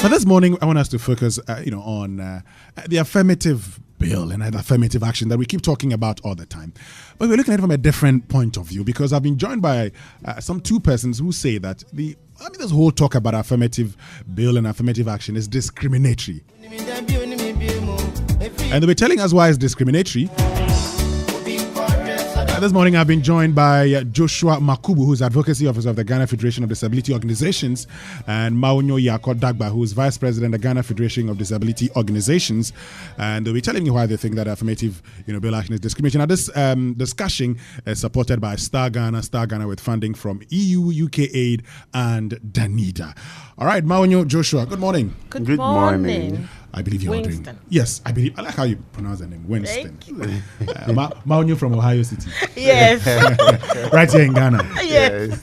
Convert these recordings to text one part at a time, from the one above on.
But this morning, I want us to focus, on the affirmative bill and affirmative action that we keep talking about all the time. But we're looking at it from a different point of view because I've been joined by some two persons who say that this whole talk about affirmative bill and affirmative action is discriminatory. And they'll be telling us why it's discriminatory. This morning, I've been joined by Joshua Makubu, who's Advocacy Officer of the Ghana Federation of Disability Organizations, and Maonyo Yako Dagba, who's Vice President of the Ghana Federation of Disability Organizations. And they'll be telling me why they think that affirmative bill action is discrimination. Now, this discussion is supported by Star Ghana with funding from EU, UKaid, and Danida. All right, Maonyo, Joshua, good morning. Good morning. I believe you're Winston. ordering. Yes, I believe. I like how you pronounce the name, Winston. Maonyo from Ohio City. Yes. Right here in Ghana. Yes.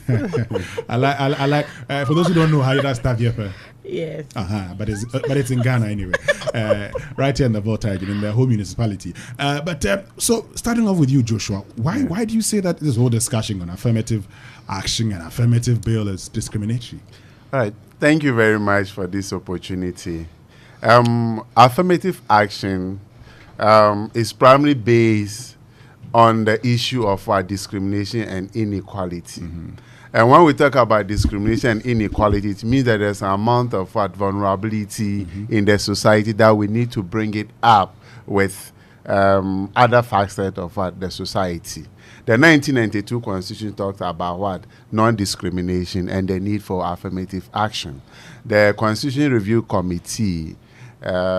I like. For those who don't know, how that's stuff here. Yes. But it's in Ghana anyway. Right here in the Voltage, in the whole municipality. So starting off with you, Joshua, why do you say that this whole discussion on affirmative action and affirmative bill is discriminatory? All right. Thank you very much for this opportunity. Affirmative action is primarily based on the issue of discrimination and inequality. Mm-hmm. And when we talk about discrimination and inequality, it means that there's an amount of vulnerability in the society that we need to bring it up with other facets of the society. The 1992 Constitution talks about non-discrimination and the need for affirmative action. The Constitution Review Committee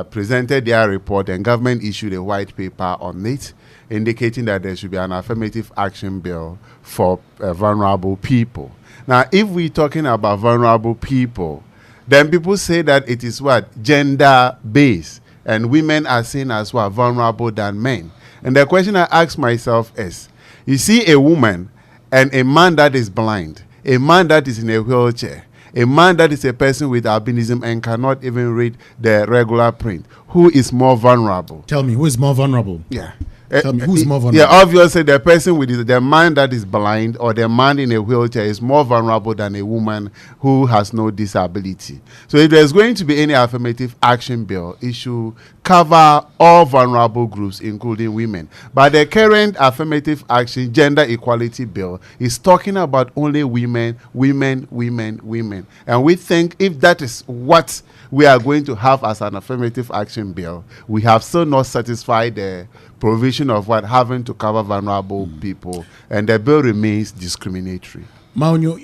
presented their report, and government issued a white paper on it, indicating that there should be an affirmative action bill for vulnerable people. Now, if we're talking about vulnerable people, then people say that it is gender-based, and women are seen as vulnerable than men. And the question I ask myself is, you see a woman and a man that is blind, a man that is in a wheelchair, a man that is a person with albinism and cannot even read the regular print, who is more vulnerable? Tell me, who is more vulnerable? Yeah. Tell me, who's more vulnerable? Yeah, obviously the person with the man that is blind or the man in a wheelchair is more vulnerable than a woman who has no disability. So if there's going to be any affirmative action bill, it should cover all vulnerable groups, including women. But the current affirmative action gender equality bill is talking about only women. And we think if that is what we are going to have as an affirmative action bill, we have still not satisfied the provision of having to cover vulnerable people, and the bill remains discriminatory. Maonyo,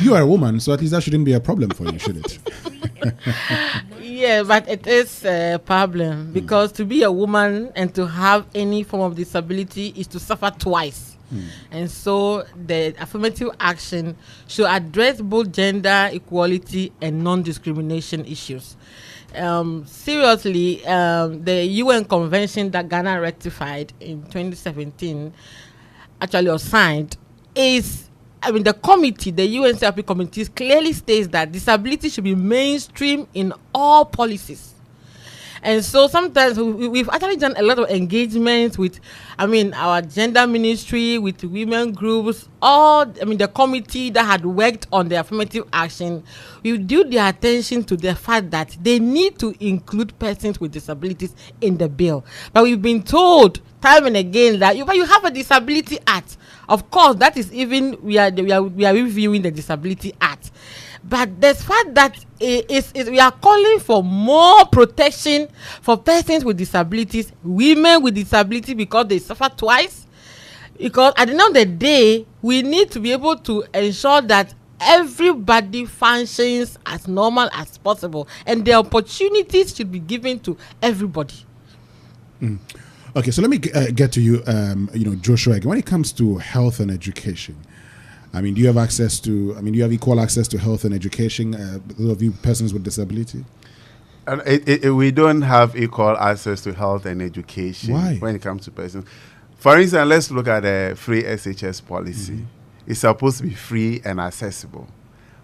you are a woman, so at least that shouldn't be a problem for you, should it? Yeah, but it is a problem because to be a woman and to have any form of disability is to suffer twice. And so the affirmative action should address both gender equality and non-discrimination issues. Seriously, the UN convention that Ghana ratified in 2017 actually was signed the committee, the UNCRP committee clearly states that disability should be mainstream in all policies. And so sometimes we've actually done a lot of engagements with, our gender ministry, with women groups, the committee that had worked on the affirmative action. We drew their attention to the fact that they need to include persons with disabilities in the bill. But we've been told time and again that you have a disability act. Of course, that is even, we are reviewing the disability act. But the fact that we are calling for more protection for persons with disabilities, women with disability, because they suffer twice. Because at the end of the day, we need to be able to ensure that everybody functions as normal as possible, and the opportunities should be given to everybody. Okay, so let me get to you, Joshua. When it comes to health and education, do you have access to? Do you have equal access to health and education? Those of you persons with disability. We don't have equal access to health and education. Why? When it comes to persons. For instance, let's look at the free SHS policy. It's supposed to be free and accessible.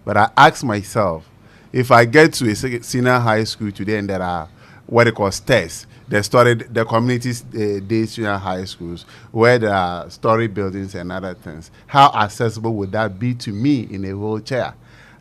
But I ask myself, if I get to a senior high school today and there are what they call tests, the communities day junior high schools where there are story buildings and other things, how accessible would that be to me in a wheelchair?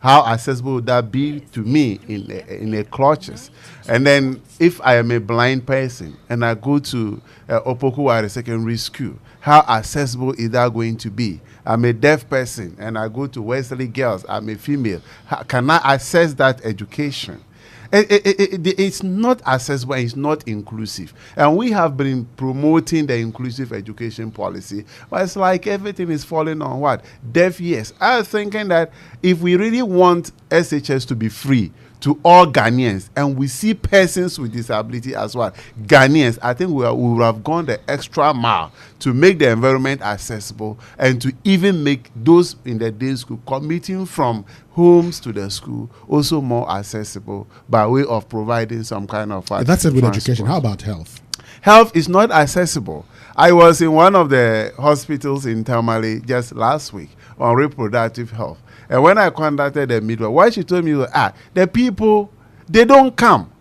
How accessible would that be to me in a clutches? And then if I am a blind person and I go to Opoku at a secondary school, how accessible is that going to be? I'm a deaf person and I go to Wesley Girls, I'm a female. How can I access that education? It's not accessible, it's not inclusive. And we have been promoting the inclusive education policy, but it's like everything is falling on what? Deaf ears. I was thinking that if we really want SHS to be free to all Ghanaians, and we see persons with disability as well, Ghanaians, I think we would have gone the extra mile to make the environment accessible and to even make those in the day school commuting from homes to the school also more accessible by way of providing some kind of that's it with education. How about health? Health is not accessible. I was in one of the hospitals in Tamale just last week on reproductive health. And when I contacted the midwife, what she told me was, the people, they don't come.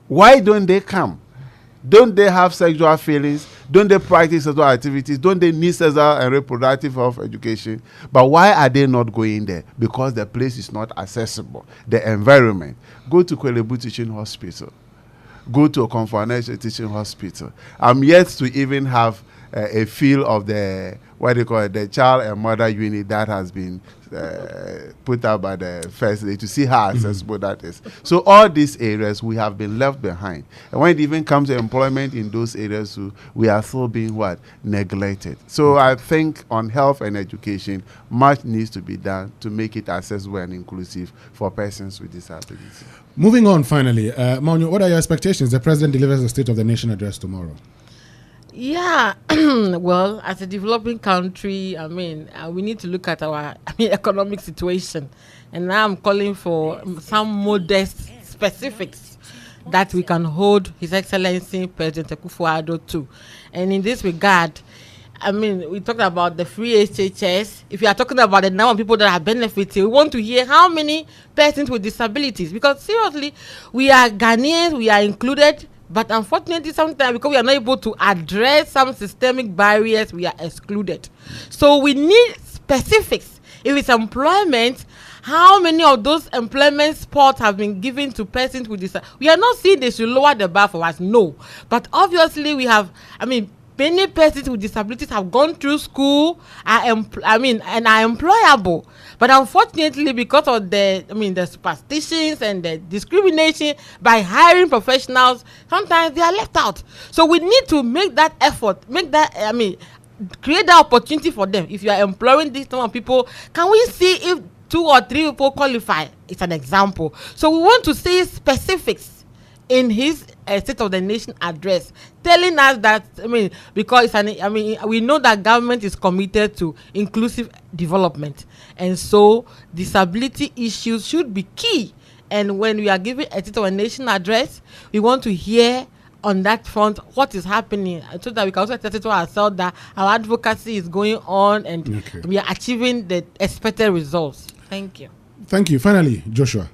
Why don't they come? Don't they have sexual feelings? Don't they practice sexual activities? Don't they need sexual and reproductive health education? But why are they not going there? Because the place is not accessible. The environment. Go to Kwelebu Teaching Hospital. Go to a Conference Teaching Hospital. I'm yet to even have a feel of the, what they call it, the child and mother unit that has been put out by the first lady to see how accessible that is. So all these areas we have been left behind. And when it even comes to employment in those areas, we are still being what? Neglected. So I think on health and education, much needs to be done to make it accessible and inclusive for persons with disabilities. Moving on finally, Maunyo, what are your expectations? The President delivers the State of the Nation address tomorrow. Yeah, well, as a developing country, we need to look at our economic situation. And now I'm calling for some modest specifics that we can hold His Excellency President Akufo-Addo to. And in this regard, we talked about the free HHS. If you are talking about the number of people that are benefiting, we want to hear how many persons with disabilities. Because seriously, we are Ghanaians, we are included. But unfortunately, sometimes because we are not able to address some systemic barriers, we are excluded. So we need specifics. If it's employment, how many of those employment spots have been given to persons with disabilities? We are not saying they should lower the bar for us, no. But obviously we have, many persons with disabilities have gone through school, and are employable. But unfortunately, because of the superstitions and the discrimination by hiring professionals, sometimes they are left out. So we need to make that effort, create that opportunity for them. If you are employing these number of people, can we see if 2 or 3 people qualify? It's an example. So we want to see specifics in his State of the Nation address, telling us that because we know that government is committed to inclusive development, and so disability issues should be key. And when we are giving a State of the Nation address, we want to hear on that front what is happening, so that we can also tell ourselves that our advocacy is going on and we are achieving the expected results. Thank you. Thank you. Finally, Joshua.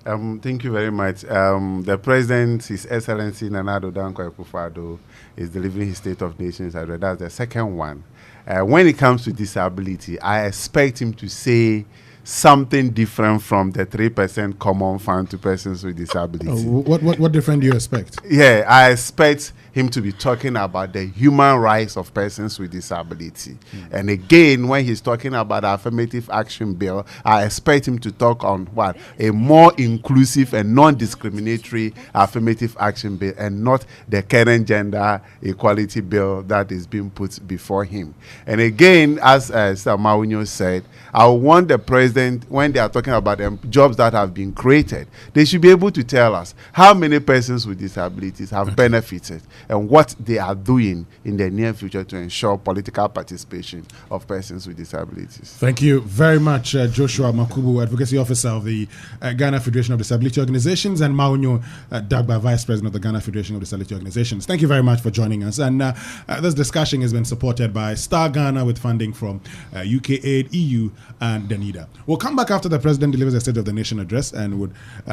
Thank you very much. The President, His Excellency Oduro-Denkyi Akufo-Addo, is delivering his State of Nations address. That's the second one. When it comes to disability, I expect him to say something different from the 3% common fund to persons with disability. What different do you expect? Yeah, I expect him to be talking about the human rights of persons with disability. And again, when he's talking about the affirmative action bill, I expect him to talk on what? A more inclusive and non-discriminatory affirmative action bill, and not the current gender equality bill that is being put before him. And again, as Sir Maunyo said, I want the President, when they are talking about jobs that have been created, they should be able to tell us how many persons with disabilities have benefited and what they are doing in the near future to ensure political participation of persons with disabilities. Thank you very much, Joshua Makubu, Advocacy Officer of the Ghana Federation of Disability Organizations, and Maunyo Dagba, Vice President of the Ghana Federation of Disability Organizations. Thank you very much for joining us. And this discussion has been supported by Star Ghana with funding from UKaid, EU, and Danida. We'll come back after the President delivers the State of the Nation address and would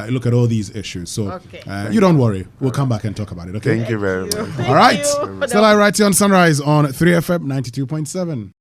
look at all these issues. So you don't worry. We'll come back and talk about it. Okay. Thank you very much. All right. Still I Write on Sunrise on 3FM 92.7.